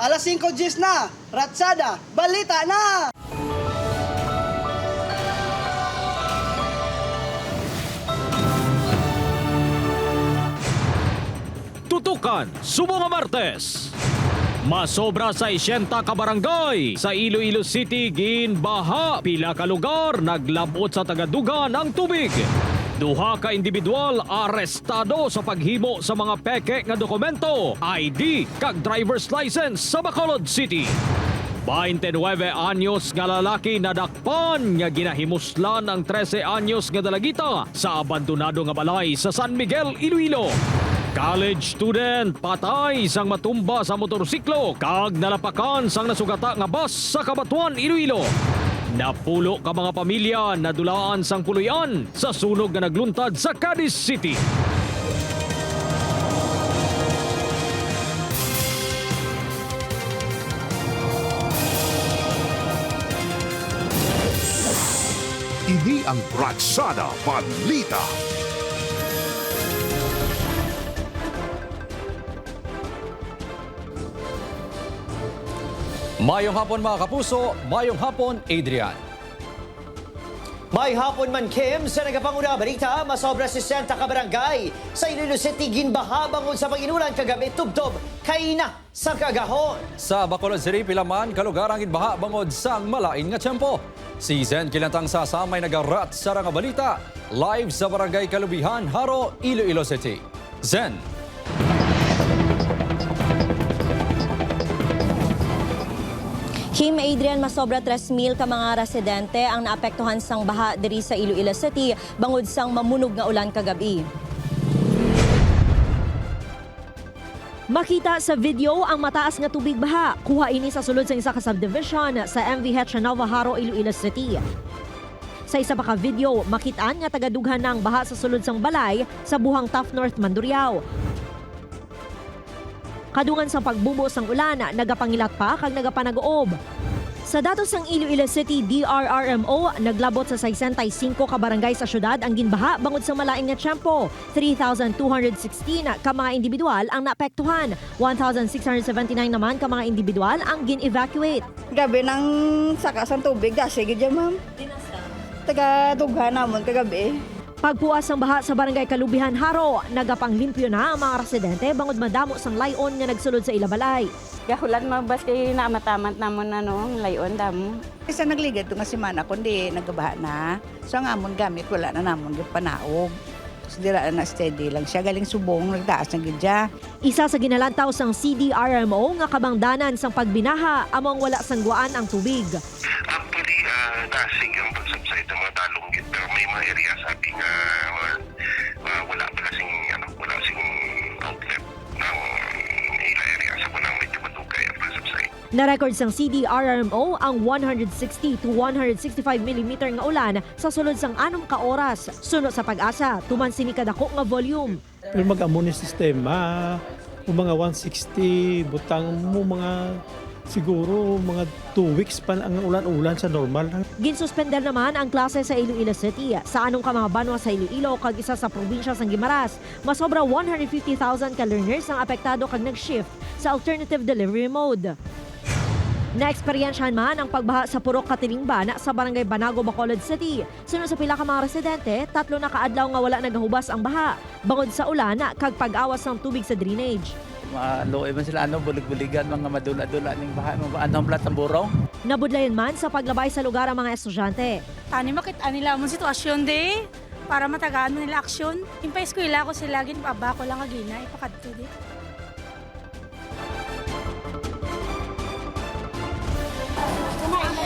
Alas 5:10 na, Ratsada, balita na! Tutukan, Subo nga Martes. Masobra sa 80 ka barangay sa Iloilo City ginbaha. Pila ka lugar naglabot sa tagadugan ang tubig. Duha ka individual arestado sa paghimo sa mga peke nga dokumento, ID kag driver's license sa Bacolod City. 29 anyos nga lalaki nadakpan nga ginahimuslan ang 13 anyos nga dalagita sa abandonado nga balay sa San Miguel, Iloilo. College student patay sang matumba sa motorsiklo kag nalapakan sang nasugata nga bus sa Cabatuan, Iloilo. Napulo ka mga pamilya nadulaan sang puluyan sa sunog nga nagluntad sa Cadiz City. Ini ang Ratsada Balita. Mayong hapon mga kapuso, mayong hapon Adrian. May hapon man Kim sa nagapanguna balita, masobra 60 ka barangay sa Iloilo City ginbaha bangod sa panginulan kagabi tubtob kaina sa kagahon. Sa Bacolod City pilaman kalugar ang ginbaha bangod sang malain nga tiyempo. Si Zen Kilantang sasamay nagarat sa nga balita live sa Barangay Kalubihan, Haro, Iloilo City. Zen. Kim Adrian, masobra 3,000 ka mga residente ang naapektuhan sang baha diri sa Iloilo City bangod sang mamunog nga ulan kagabi. Makita sa video ang mataas nga tubig baha. Kuha ini sa sulod sa isa ka subdivision sa MVH Navajaro, Iloilo City. Sa isa pa ka video, makitaan nga tagadughan ng baha sa sulod sang balay sa buhang Taft North, Mandurriao. Kadungan sa pagbubo sang ulan, nagapangilat pa kag nagapanag-oob. Sa datos sang Iloilo City DRRMO, naglabot sa 65 ka barangay sa syudad ang ginbaha bangod sa malain nga tiyempo. 3,216 ka mga individual ang naapektuhan. 1,679 naman ka mga individual ang gin-evacuate. Gabi nang saka sa tubig, sige dyan ma'am. Taga-tughan namon kagabi. Pagpuas ng baha sa Barangay Kalubihan, Haro, nagapanglimpyo na ang mga residente bangod madamo sang layon nga nagsulod sa ilabalay. Gahulan magbas kay namatamat namon ang layon damo. Isa nagligad ito nga si Mana, kundi nagbaha na. So ang amon gamit, wala na namon yung panaog. So dira na steady lang siya. Galing subong, nagdaas ng gidya. Isa sa ginalantaw sang CDRMO nga kabangdanan sang pagbinaha among wala sangguan ang tubig. Actually, dasig ang pagsubside ng mga talunggit pero may mga area sabi nga wala pala sing outlet ng ila area sa kunang medyo matugay ang pagsubside. Na-record sang CDRMO ang 160 to 165 mm nga ulan sa sulod sang 6 ka oras. Suno sa pag-asa, tuman sini kadako nga volume. Pero mag-amo ni sistema, mga 160, butang mo mga siguro mga 2 weeks pa ang ulan-ulan sa normal. Ginsuspender naman ang klase sa Iloilo City sa anong ka mga banwa sa Iloilo kag isa sa probinsya sang Guimaras. Masobra 150,000 ka learners ang apektado kag nag-shift sa alternative delivery mode. Naeksperyensyahan man ang pagbaha sa Purok Katilingban sa Barangay Banago, Bacolod City. Sunod sa pila ka mga residente, 3 na kaadlaw nga wala nagahubas ang baha bangod sa ulan kag pag-awas ng tubig sa drainage. Maluoy man sila bulig-buligan, mga madula-dula ning bahay, mga anong plat ang burong. Nabudlayan man sa paglabay sa lugar ang mga estudyante. Tani makita nila mong sitwasyon de para matagaan mo nila aksyon. Impay eskwela ko sila gin paba ko lang agina ipakadto di.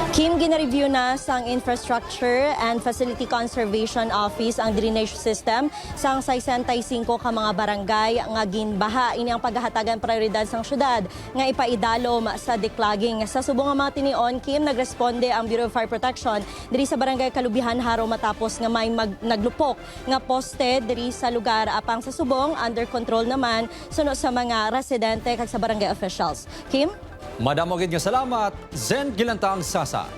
Kim, gina-review na sang Infrastructure and Facility Conservation Office ang drainage system sang 65 ka mga barangay nga ginbaha. Ini ang paghahatagan prioridad sang syudad nga ipaidalom sa declogging. Sa subong nga mga tinion, Kim, nagresponde ang Bureau of Fire Protection diri sa Barangay Kalubihan, Haro matapos nga may naglupok nga poste diri sa lugar. Apang sa subong, under control naman suno sa mga residente kag sa barangay officials. Kim? Madamo gid nga salamat, Zen Kilantang Sasa.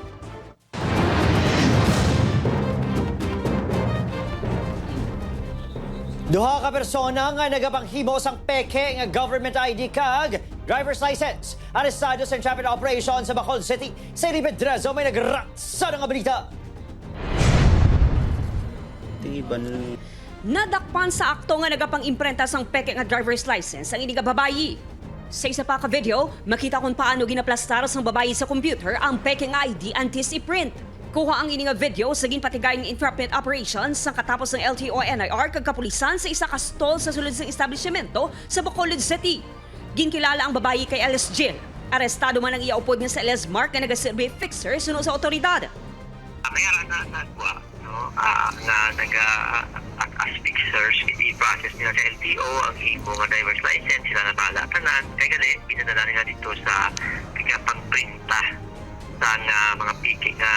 Duha ka persona nga nagapanghimo sang peke nga government ID kag driver's license. Arestado sa traffic operation sa Bacolod City. Sa Ilibe Drezo may nagratsa ng balita. Nadakpan sa akto nga nagapang-imprenta sang peke nga driver's license ang iniga babayi. Sa isa pa ka video, makita kung paano ginaplastar sang babayi sa computer ang peke nga ID antes i-print. Kuha ang iniga video sa ginpatigayng entrapment operations sang katapos ng LTO-NIR kag kapulisan sa isa ka stall sa sulod sang establishmento sa Bacolod City. Ginkilala ang babayi kay Alice Jill. Arestado man ang iaupod nga sa LS Mark na nagasurvey fixer suno sa otoridad. Mayroon na nagwa, no? Na as fixers, i-process nila sa LTO ang imo nga driver's license, sila natala tanan. Kaya gali, pinadala nila dito sa pang-printa sa mga piki nga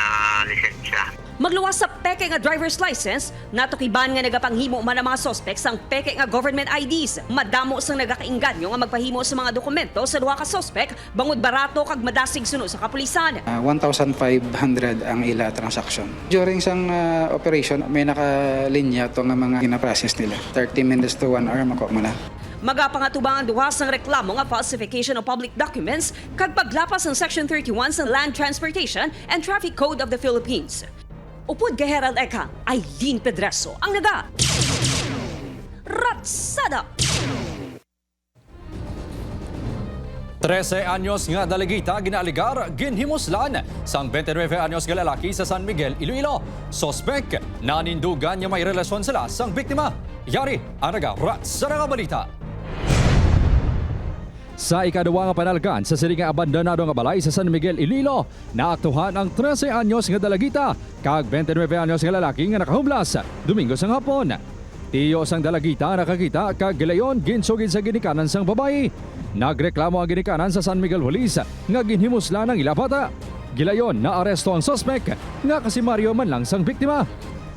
lisensya. Magluwas sa peke nga driver's license, natukiban nga nagapanghimo man ang mga suspects ang peke nga government IDs. Madamo sang nagakainganyo nga magpahimo sa mga dokumento sa duha ka suspect bangod barato kag madasig suno sa kapulisan. 1,500 ang ila transaction. During sang operation, may nakalinya to nga mga gina-process nila. 30 minutes to 1 hour mako mala. Magapangatubang ang duha sang reklamo nga falsification of public documents kag paglapas ng Section 31 sa Land Transportation and Traffic Code of the Philippines. Upod kay Herald Eka, Aileen Pedreso ang naga. Ratsada! 13 anyos nga dalagita ginaaligar ginhimuslan sang 29 anyos nga lalaki sa San Miguel, Iloilo. Sospek nanindugan nga may relasyon sila sang biktima. Yari ang naga Ratsada nga balita. Sa ikaduwa nga panalgan sa silingang abandonado nga balay sa San Miguel, Iloilo, naaktuhan ang 13 anyos nga dalagita kag 29 anyos nga lalaki nga nakahublas Domingo sang hapon. Tiyo sang dalagita nakakita kag gilayon ginsugid sa ginikanan sang babayi. Nagreklamo ang ginikanan sa San Miguel Police nga ginhimuslan ang ila bata. Gilayon na aresto ang suspek nga kasi Mario man lang sang biktima.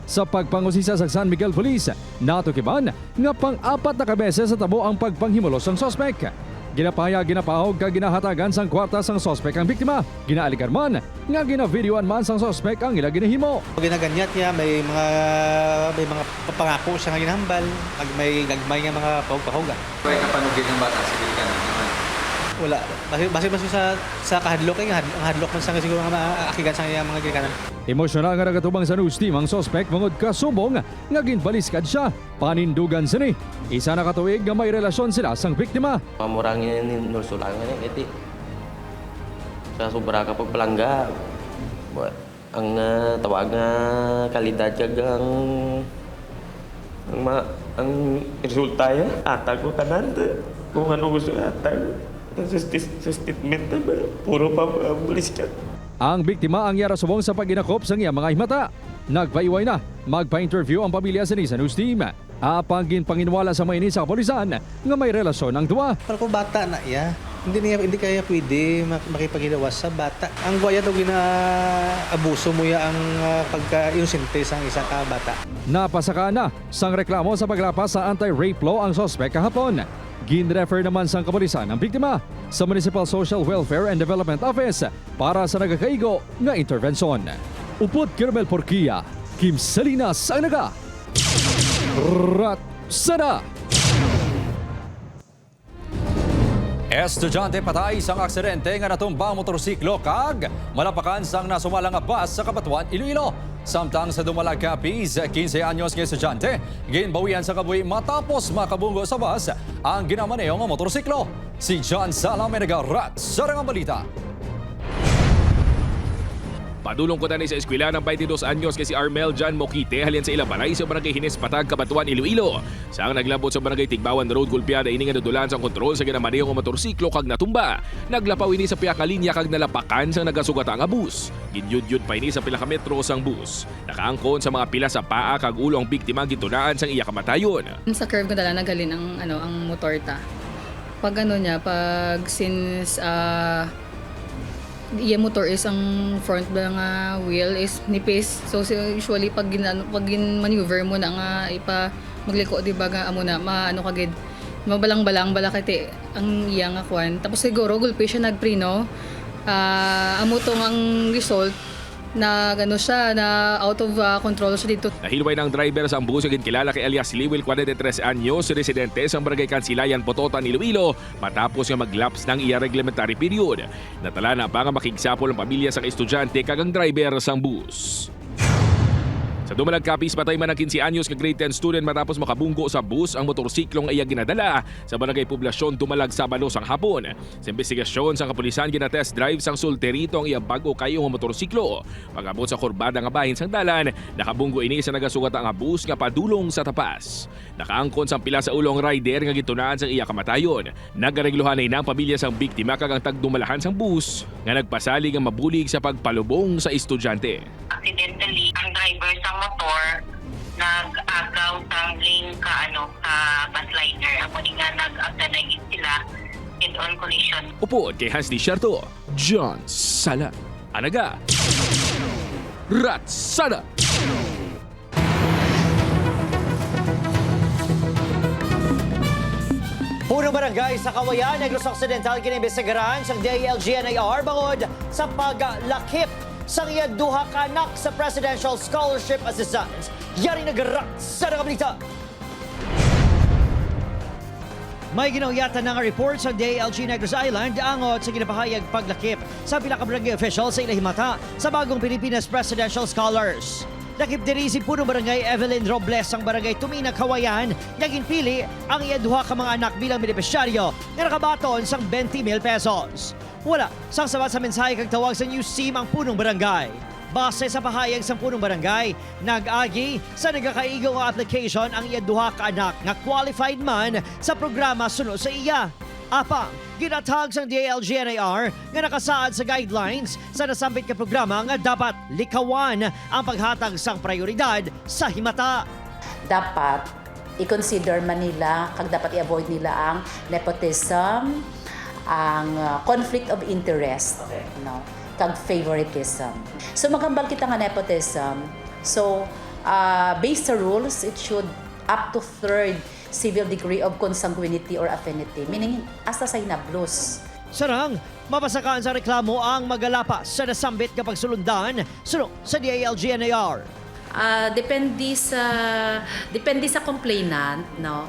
Sa pagpangusisa sa San Miguel Police, natukiban nga pang-apat na kabeses sa tabo ang pagpanghimulos sang suspek. Ginapahog kag ginahatagan sang kwarta sang sospek ang biktima. Ginaaligar man nga ginavideoan man sang sospek ang ila ginahimo. Ginaganyat niya may mga pangako siya nga ginahambal, may gagmay nga mga pahog-pahogan. Kaya kapanugin ng bata sa ginikanan naman. Wala. Base sa kahadlok ang hadlok man sa siguro nga akigan sa mga ginikanan. Emosyonal nga nagatubang sa news team ang sospek bangod kasubong nga ginbaliskad siya. Panindugan sini. Isa na katuig nga may relasyon sila sang biktima. Mamurangin ni nulsulangan niya iti. Sa sobra ka pagpalangga. Ang tawag nga kalidad kag ang resulta ya atag ko kanan kung ano gusto atag. Sa statement na puro pa baliskad. Ang biktima ang yara subong sa paginakop sa iyang mga himata. Nagpaiway na, magpa-interview ang pamilya sa Nisa News Team. Apang ginpanginwala sa mga sa kapulisan nga may relasyon ang duwa. Para kung bata na iya, hindi kaya pwede makipaghilawas sa bata. Ang guaya daw gina-abuso mo ya ang pagka-inosente sa isa ka bata. Napasaka na sang reklamo sa paglapas sa anti-rape law ang sospek kahapon. Gin-refer naman sang kapulisan ang biktima sa Municipal Social Welfare and Development Office para sa nagakaigo nga intervensyon. Upod Kirmel Porquia, Kim Salinas ang naga. Ratsada! Estudyante patay sang aksidente nga natumbang motorsiklo kag malapakan sang nasumalang nga bus sa Kabatuan, Iloilo. Samtang sa dumalag kapis, 15 anyos nga estudyante, ginbawian sa kabuhi matapos makabunggo sa bus ang ginamaneo nga motorsiklo. Si John Sala may nagarat sa rangang balita. Padulong ko tani sa eskwela ng 22 anyos kay si Armel John Moquite halin sa Ilabalay sa Barangay Hines Patag, Kabatuan, Iloilo. Sa naglabot sa Barangay Tigbawan Road, Gulpiada ini nga nadulan sa kontrol sa ginamaneo nga motorsiklo kag natumba. Naglapaw ini sa piyaka linya kag nalapakan sa nagasugata nga bus. Ginyud-yud pa ini sa pila ka metro sang bus. Nakaangkon sa mga pila sa paa kag ulo ang biktima gitunaan sang iya kamatayon. Sa curve ko dala nagalin ang motor ta. Pag since iya motor is ang front ba nga wheel is nipis. So usually pag maneuver mo na nga magliko di ba nga amo na kagid mabalang-balang bala kay ang iya nga kwan. Tapos siguro gulpi siya nagprino. Amo tong ang result na siya, na out of control siya dito. Nahilway ng driver sa bus yung kilala kay alias Liwil 43 anyos, residente sa barangay Kansilayan, Pototan, Iloilo matapos nga maglaps ng iya reglementary period. Natala na pa nga makigsapol ang pamilya sa estudyante kagang driver sa bus. Sa dumalag kapis, patay man ang 15 anyos ka grade 10 student matapos makabunggo sa bus ang motorsiklong iya ginadala sa barangay Poblasyon Dumalag, Sabado sang hapon. Sa investigasyon sa kapulisan, ginatest drive sang sulterito ang iya bago kayong motorsiklo. Pag-abot sa kurbada nga bahin sang dalan, nakabunggo ini sa nagasugat ang bus nga padulong sa tapas. Nakaangkon sang pila sa ulong rider nga gitunaan sang iya kamatayon. Nagaregluhan na ang pamilya sang biktima kagang tagdumalahan sang bus nga nagpasalig ang mabulig sa pagpalubong sa estudyante. Accidentally, ang driver sa motor nag-agaw sang lane ka basliner. Ako nga nag-agdanagin sila head-on collision. Upo kay Hans Di Sierto, John Sala, Anaga, Ratsada. Punong barangay sa Kawayan, Negros Occidental, kinimbestigaran sa DILG-NIR bangod sa paglakip sang iya duha ka anak sa Presidential Scholarship Assistance. Yari nagarat sa nakabalita. May ginawyatan ng report sa DILG Negros Island angot sa ginapahayag paglakip sa pila ka barangay official sa Ilahimata sa bagong Pilipinas Presidential Scholars. Lakip diri si punong barangay Evelyn Robles ang barangay Tumina, Kawayan, naging pili ang iya duha ka mga anak bilang benepisyaryo na nakabaton sang 20,000 pesos. Wala sang sabat sa mensahe kag tawag sa news team ang punong barangay. Base sa pahayag sa punong barangay, nag-agi sa nagakaigo nga application ang iya duha ka anak nga qualified man sa programa sunod sa iya. Apang, ginatag sa DILG-NIR nga nakasaad sa guidelines sa nasambit ka programa nga dapat likawan ang paghatag sang prioridad sa himata. Dapat i-consider man nila, kag dapat i-avoid nila ang nepotism, ang conflict of interest, no, kag favoritism. So magambal kita nga nepotism. So based sa rules, it should up to third civil degree of consanguinity or affinity, meaning hasta sa hinablos. Sarang, mapasakaan sa reklamo ang magalapas sa nasambit kapag sulundan sunod sa DILG-NIR. Depende sa complainant, no.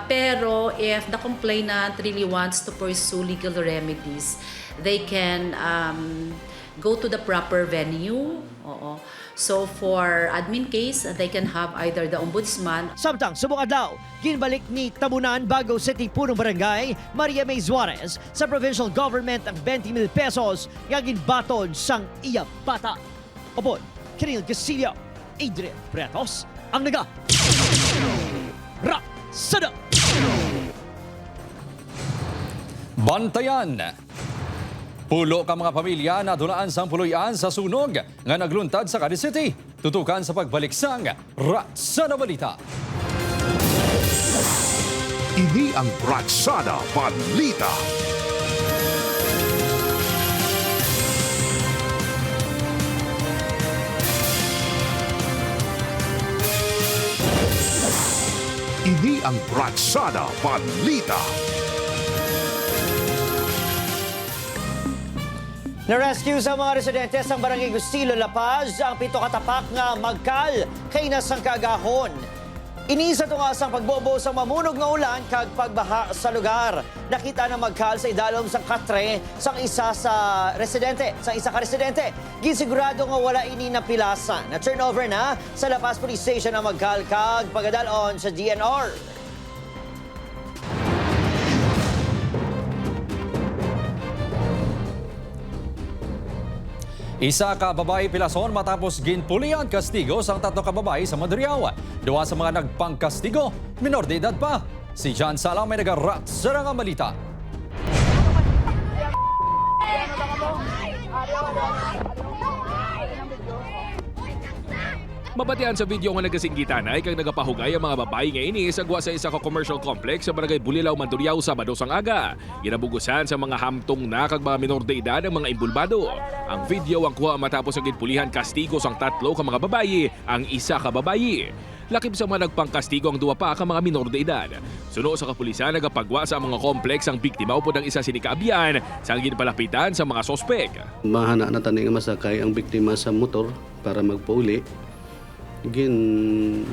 Pero if the complainant really wants to pursue legal remedies, they can go to the proper venue. Oo. So for admin case, they can have either the ombudsman. Samtang subong adlaw, ginbalik ni Tabunan, Bago City punong barangay Maria May Suarez sa provincial government ang 20,000 pesos nga ginbaton sang iya bata. Upon, Kiril Gasilio, Adrian Pretos, ang naga. Ratsada! Bantayan! Pulo ka mga pamilya na dulaan sang puloyan sa sunog nga nagluntad sa Cadiz City. Tutukan sa pagbalik sang Ratsada Balita. Ini ang Ratsada Balita. Ini ang Ratsada Balita. Na-rescue sa mga residente sa Barangay Gustilo, La Paz ang 7 katapak nga magkal kay nasang kaagahon. Inisa to nga sang pagbobo sa mamunog nga ulan kag pagbaha sa lugar. Nakita na magkal sa idalom sang katre sang isa ka residente. Gisigurado nga wala ini napilasan. Na turnover na sa La Paz Police Station ang magkal kag pagadalon sa DNR. Isa ka babae pilason matapos ginpulian kastigo sang 3 ka babae sa Madriao. 2 sa mga nagpangkastigo, minor de edad pa. Si John Sala may nagarat sa nga balita. Mabatian sa video nga nagasinggitan ay kang nagapahugay ang mga babae nga ini sagwa sa isa ka commercial complex sa barangay Bulilaw, Mandurriao, Sabado sang aga. Ginabugusan sa mga hamtong na kag mga minor de edad ang mga imbulbado. Ang video ang kuha matapos ang ginpulihan kastigo sang 3 ka mga babae, ang isa ka babae. lakip sa mga nagpangkastigo ang duwa pa ka mga minor de edad. Suno sa kapulisan nagapagwa sa mga kompleks ang biktima upod ang isa sinikaabiyan sa ginpalapitan sa mga sospek. Mahana na tani nga masakay ang biktima sa motor para magpauli. Gin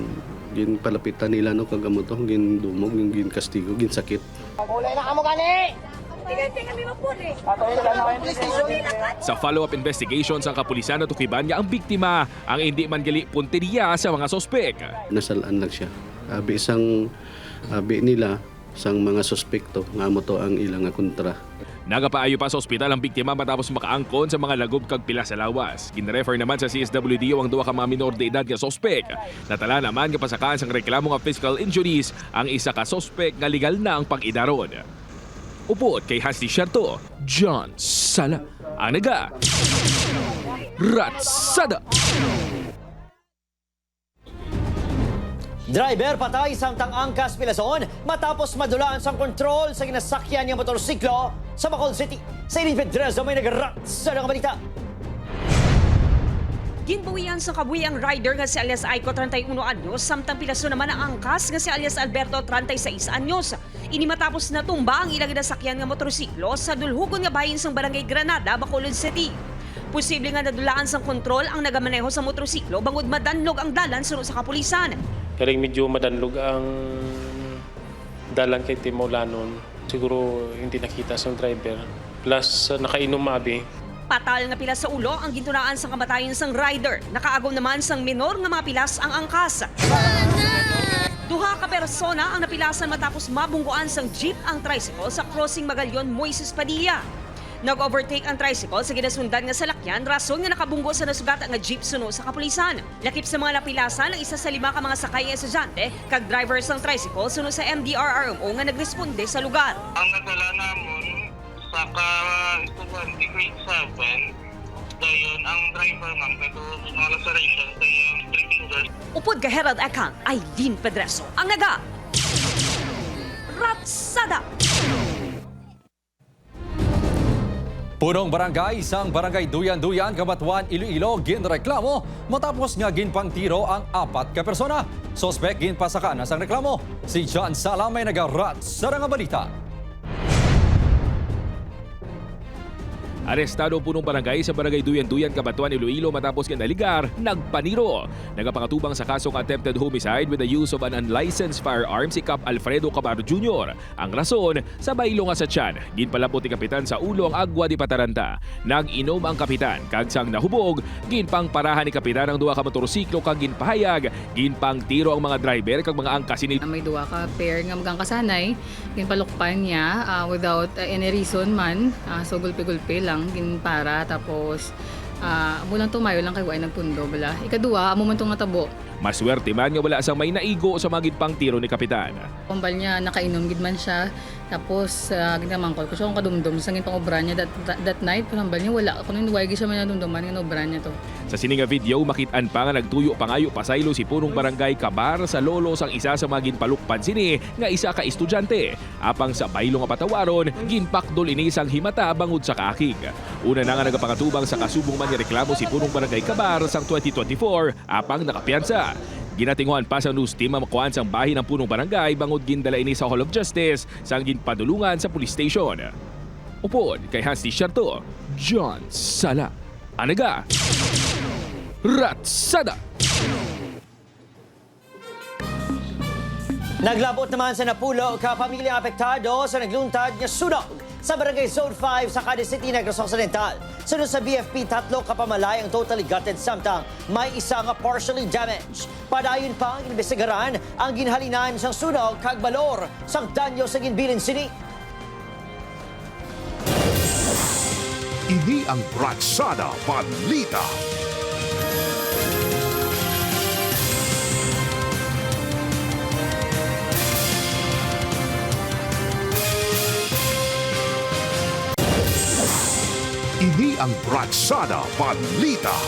palapitan nila no kagamoto, gin dumog, gin kastigo, gin sakit. Kulay na kamo gani! Sa follow-up investigations ang kapulisan natukiban nga ang biktima ang hindi man gali punteriya sa mga sospek. Nasalaan lang siya. Abi nila sang mga suspekto nga mo to ang ilang nga kontra. Nagapaayo pa sa ospital ang biktima matapos makaangkon sa mga lagob kag pila sa lawas. Ginrefer naman sa CSWD ang duwa ka mga minor de edad nga sospek. Natala naman nga pasakaan sang reklamo nga physical injuries ang isa ka sospek nga legal na ang pag-idaron. Upod kay Hasty Sherto, John Sala, ang naga Ratsada. Driver patay samtang angkas Pilason matapos madulaan sang kontrol sa ginasakyan ng motorsiklo sa Bacolod City. Sa Ilin Pedrezo may nag-rats sa balita. Ginbuwian sa kabuhi ang rider nga si alias Aiko 31 anyos samtang Pilason naman ang angkas nga si alias Alberto 36 anyos. Ini matapos natumba ang ilang ginasakyan nga motorsiklo sa dulhugon nga bahin sang Barangay Granada, Bacolod City. Posible nga nadulaan sang kontrol ang nagamaneho sa motorsiklo bangod madanlog ang dalan sunod sa kapulisan. Kaling medyo madanlog ang dalan kay Timolanon. Siguro hindi nakita sa driver. Plus nakainom mabi. Patal nga pilas sa ulo ang gintunaan sa kamatayan sang rider. Nakaagaw naman sang minor nga mga pilas ang angkas. Duha ka persona ang napilasan matapos mabungguan sang jeep ang tricycle sa crossing Magallaon Moises Padilla. Nag-overtake ang tricycle sa ginasundan nga salakyan rason nga nakabunggo sa nasugata nga jeep suno sa kapulisan. Lakip sa mga napilasan ang isa sa 5 ka mga sakay nga estudyante kag driver sang tricycle suno sa MDRRMO nga nagresponde sa lugar. Ang nadala namon sa ka-estudyante grade 7, dayon ang driver ma'am pero mga laceration sa iyang 3 fingers. Upod ka Herald Akang, Aileen Pedreso, ang naga Ratsada. Punong barangay sang Barangay Duyan-Duyan, Cabanatuan, Iloilo, ginreklamo matapos nga ginpang tiro ang 4 ka persona. Sospek ginpasakan sang reklamo. Si John Sala may nagarat sa nga balita. Arestado punong barangay sa Barangay Duyan-Duyan, Cabanatuan, Iloilo matapos kinaligar, nagpaniro. Nagapakatubang sa kasong attempted homicide with the use of an unlicensed firearm si Cap Alfredo Cabarro Jr. Ang rason, sa baylo nga sa tiyan, ginpalapot ni Kapitan sa ulo ang agwa di Pataranta. Nag-inom ang Kapitan, kag sang nahubog, ginpang parahan ni Kapitan ang duha ka motorsiklo kag ginpahayag, ginpang tiro ang mga driver kag mga angkas ni. May duwa ka pair nga magangkasanay, ginpalukpan niya without any reason man, so gulpi-gulpi lang ginpara tapos mulang tumayo lang kay way nagpundo bala. Ikaduwa amo man tong natabo. Maswerte man nga wala sang may naigo sa mga ginpang tiro ni Kapitan. Kumbal niya nakainom gid man siya tapos ginamangkol ko siya kung kadumdum sa pang obra niya that night kumbal niya wala kuno way gid siya man nadumduman ng obra niya to. Sa sininga video makit-an pa nga nagtuyo pangayo pasaylo si punong barangay Kabar sa lolo sang isa sa mga ginpalukpan sini nga isa ka estudyante. Apang sa baylo nga patawaron, ginpakdol ini sang himata bangod sa kaakig. Una na nga nagapakatubang sa kasubong man nga reklamo si punong barangay Kabar sang 2024 apang nakapiyansa. Ginatinguhan pa sa news team ang makuhaan sang bahin ng punong barangay bangod gindala ini sa Hall of Justice sang ginpadulungan sa police station. Upod kay Hasty Sherto, John Sala, anaga Ratsada. Naglabot naman sa Napulo ka pamilyang apektado sa nagluntad nga sunog sa Barangay Zone 5 sa Cadiz City, Negros Occidental. Sunod sa BFP, 3 kapamalay ang totally gutted samtang may isa nga partially damaged. Padayon pa ang investigaran ang ginhalinan sang sunog kag balor sang danyo sa Ginbilin City. Ini ang Ratsada Balita. Ini ang Ratsada Balita.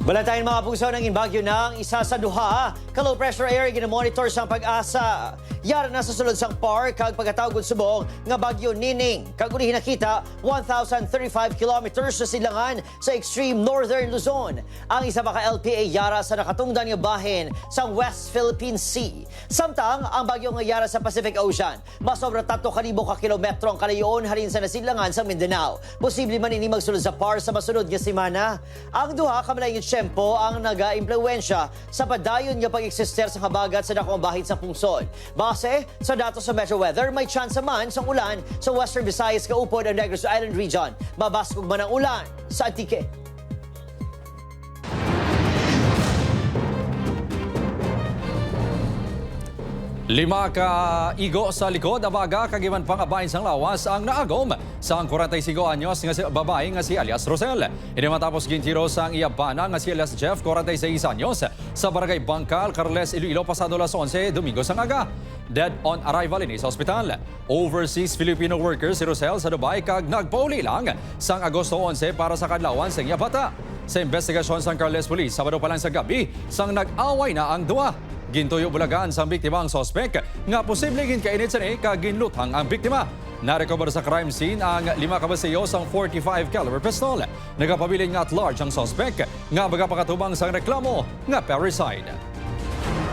Balatayin mga puso ng inbagyo ng isa sa duha ka low pressure area gina-monitor sa pag-asa. Yara na sa sulod sang park kag pagkatawag subong nga bagyo Nining. Kag uli nakita 1,035 kilometers sa silangan sa extreme northern Luzon. Ang isa pa ka LPA yara sa nakatungdan nga bahin sa West Philippine Sea. Samtang ang bagyo nga yara sa Pacific Ocean, mas sobra 3,000 ka kilometro ang kalayon halin sa nasilangan sa Mindanao. Posible man ini magsulod sa par sa masunod nga semana. Ang duha ka malayong tiyempo ang naga-impluwensya sa padayon nga pag-eksister sa habagat sa dakong bahid sa pungsod. Base sa datos sa Metro Weather, may chance man sa ulan sa Western Visayas kaupod ang Negros Island region. Mabaskog man ang ulan sa Antique. Lima ka igo sa likod abaga kagiman pangabahin sang lawas ang naagom sa 45 anyos nga si babae nga si alias Rosel. Ini matapos gintiro sang iyabana nga si alias Jeff 46 anyos sa barangay Bangkal, Carles, Iloilo pasado las 11 Domingo sang aga. Dead on arrival ini sa ospital. Overseas Filipino worker si Rosel sa Dubai kag nagpauli lang sang Agosto 11 para sa kadlawan sa iyabata. Sa investigasyon sang Carles Police, Sabado pa lang sa gabi sang nag-away na ang duwa. Gintuyo bulagan sa biktima ang sospek nga posible ginkainit sa ni kaginluthang ang biktima. Narecover sa crime scene ang 5 kabaseyos ang 45 caliber pistol. Nagapabiling nga at large ang sospek nga magapakatubang sa reklamo nga parricide.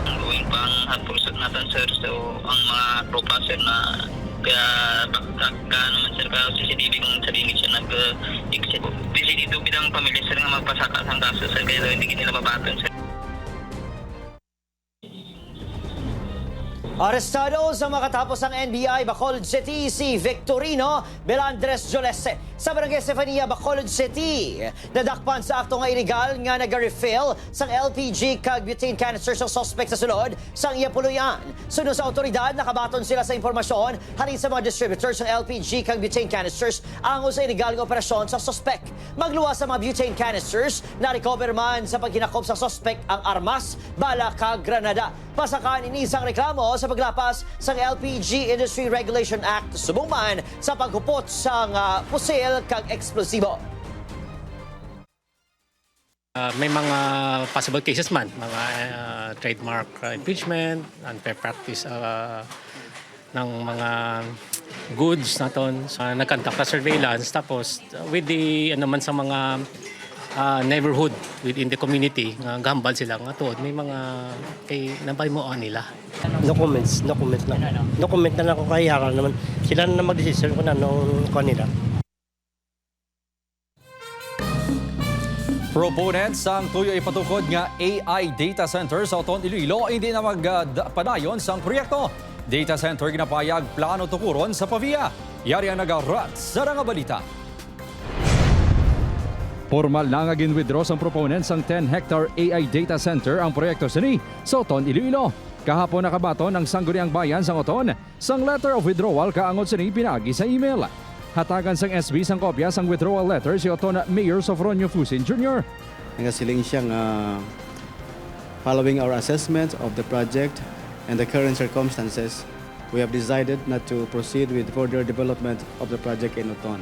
Gawin pa ang hapusot natin sir, so ang mga tropa sir na kaya baka naman sir ka CCTV kung sabihin siya nag-exit. Busy dito bilang pamilya sir nga magpasaka ang kaso sir kaya hindi nila mabaton sir. Arestado sa makatapos ang NBI Bacolod City si Victorino Belandres Jolese sa barangay Estefania, Bacolod City. Nadakpan sa akto nga illegal nga nag-refill sang LPG kag butane canister sa suspect sa sulod sang Iyapuluyan. Sunod sa otoridad, nakabaton sila sa impormasyon halin sa mga distributors ng LPG kag butane canisters ango sa illegal nga operasyon sa suspect. Magluwas sa mga butane canisters, na-recover man sa paghinakop sa suspect ang armas, bala kag granada. Pasakan ini isang reklamo sa paglapas sa LPG Industry Regulation Act subong man sa paghupot sa pusil kag eksplosibo. May mga possible cases man, mga trademark infringement, unfair practice ng mga goods naton. Nag-conduct na surveillance tapos with the naman sa mga neighborhood within the community, gambal sila nga tuod may mga kay nabaymoan nila. No comment na lang ako kay Yara naman. Sila na mag-decision kung anong kanila. Proponents ang tuyo ipatukod nga AI data center sa Oton, Iloilo hindi na magpadayon sang proyekto. Data center ginapayag plano tukuron sa Pavia. Yari ang nagarat sa nga balita. Formal na nga ginwithdraw sang proponents ang 10-hectare AI data center ang proyekto sini sa Oton, Iloilo. Kahapon nakabaton ang Sangguniang Bayan sang Oton sang letter of withdrawal kaangod sini pinagi sa email. Hatagan sang SB sang kopya sang withdrawal letter si Oton Mayor Sofronio Fusin Jr. Nagasiling siyang following our assessment of the project and the current circumstances, we have decided not to proceed with further development of the project in Oton.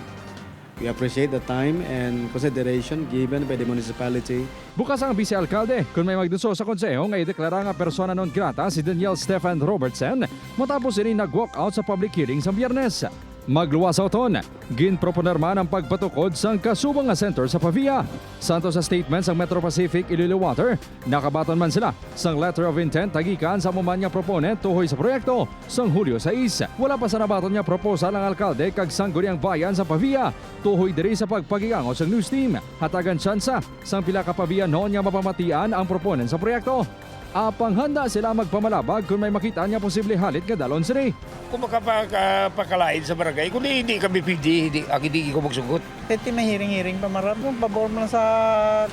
We appreciate the time and consideration given by the municipality. Bukas ang vice-alkalde kung may magduso sa konseho nga ideklara nga persona non grata si Daniel Stefan Robertson matapos ini nag-walk out sa public hearing sa Biyernes. Magluwas sa Oton, ginproponer man ang pagpatukod sang kasubang nga center sa Pavia. Santo sa statement sang Metro Pacific Iloilo Water, nakabaton man sila sang letter of intent tagikan sa muman nga proponent tuhoy sa proyekto sang Hulyo 6. Wala pa sa nabaton nga proposal ang alkalde kag Sangguniang Bayan sa Pavia tuhoy diri sa pagpagigango sang news team. Hatagan tsansa sang pila ka Pavia noon nga mapamatian ang proponent sa proyekto. Apang handa sila magpamalabag kung may makita niya posible halit nga dalon sini. Kung makapakalain sa barangay, kung hindi kami pwede, hindi ko magsugot. Iti may hiring-hiring pa marap, pabor mo sa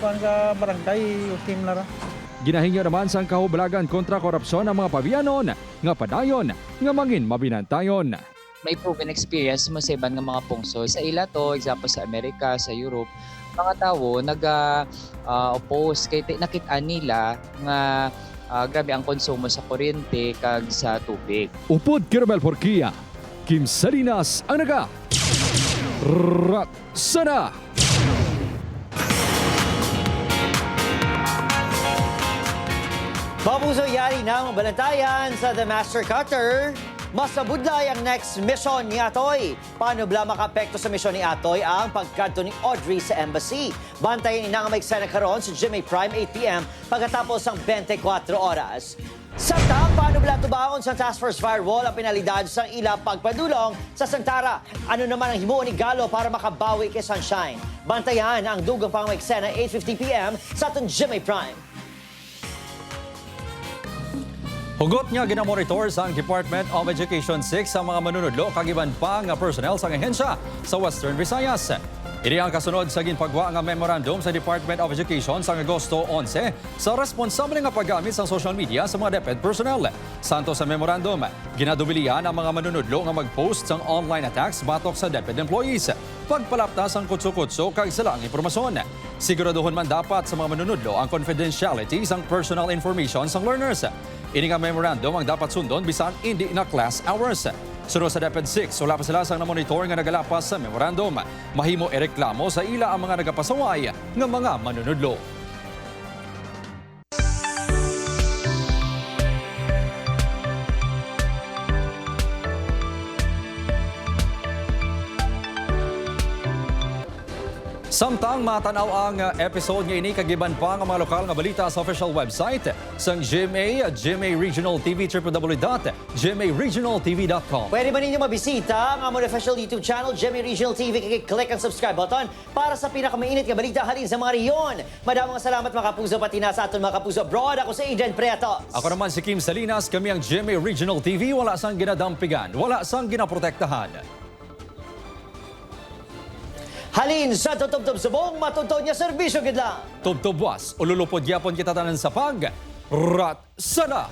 barangay, team na ra. Ginahingyo naman sang kahublagan kontra korupsyon ang mga Pavianon nga padayon nga mangin mabinantayon. May proven experience mo sa ibang mga pungso. Sa ila to, example sa Amerika, sa Europe, mga tao nag-oppose kay nakita nila nga grabe ang konsumo sa kuryente kag sa tubig. Upod Kirabel Porquia, Kim Salinas ang naga. Ratsada! Mapuso yari ng balantayan sa The Master Cutter. Mas nabudlay ang next mission ni Atoy. Paano bala makaapekto sa mission ni Atoy ang pagkanto ni Audrey sa embassy? Bantayan ina nga may eksena karon sa GMA Prime 8 p.m. pagkatapos ng 24 oras. Sa paano bala tubangon sa Task Force Firewall ang penalidad sa ila pagpadulong sa Santara? Ano naman ang himuon ni Galo para makabawi kay Sunshine? Bantayan ang dugang pang may eksena 8:50 p.m. sa atong GMA Prime. Hugot nga ginamonitor sa Department of Education 6 sa mga manunudlo kagiban pa nga personnel sa ahensya sa Western Visayas. Ini ang kasunod sa ginpagwa nga memorandum sa Department of Education sa Agosto 11 sa responsable nga paggamit sa social media sa mga DepEd personnel. Santo sa memorandum, ginadubilian ang mga manunudlo nga mag-post sang online attacks batok sa DepEd employees. Pagpalaptas ang kutso-kutso kag silang impormasyon. Siguraduhon man dapat sa mga manunudlo ang confidentiality sang personal information sang learners. Ini nga memorandum ang dapat sundon bisan hindi na class hours. Sunod sa DepEd 6, wala pa sila sang na-monitor nga nagalapas sa memorandum. Mahimo ireklamo sa ila ang mga nagapasaway nga mga manunudlo. Samtang matanaw ang episode nga ini kagiban pa ang mga lokal nga balita sa official website sang GMA Regional TV, www.gmaregionaltv.com. Pwede ba ninyo mabisita ang among official YouTube channel, GMA Regional TV, click ang subscribe button para sa pinakamainit nga balita halin sa mga riyon. Madamang salamat mga kapuso pati na sa aton mga kapuso abroad. Ako si Adrian Pretos. Ako naman si Kim Salinas, kami ang GMA Regional TV, wala sang ginadampigan, wala sang ginaprotektahan. Halin sa tutubtob subong, matuntun niya serbisyo gid lang. Tubtubwas, ululupod yapon kita tanan sa pag, Ratsada!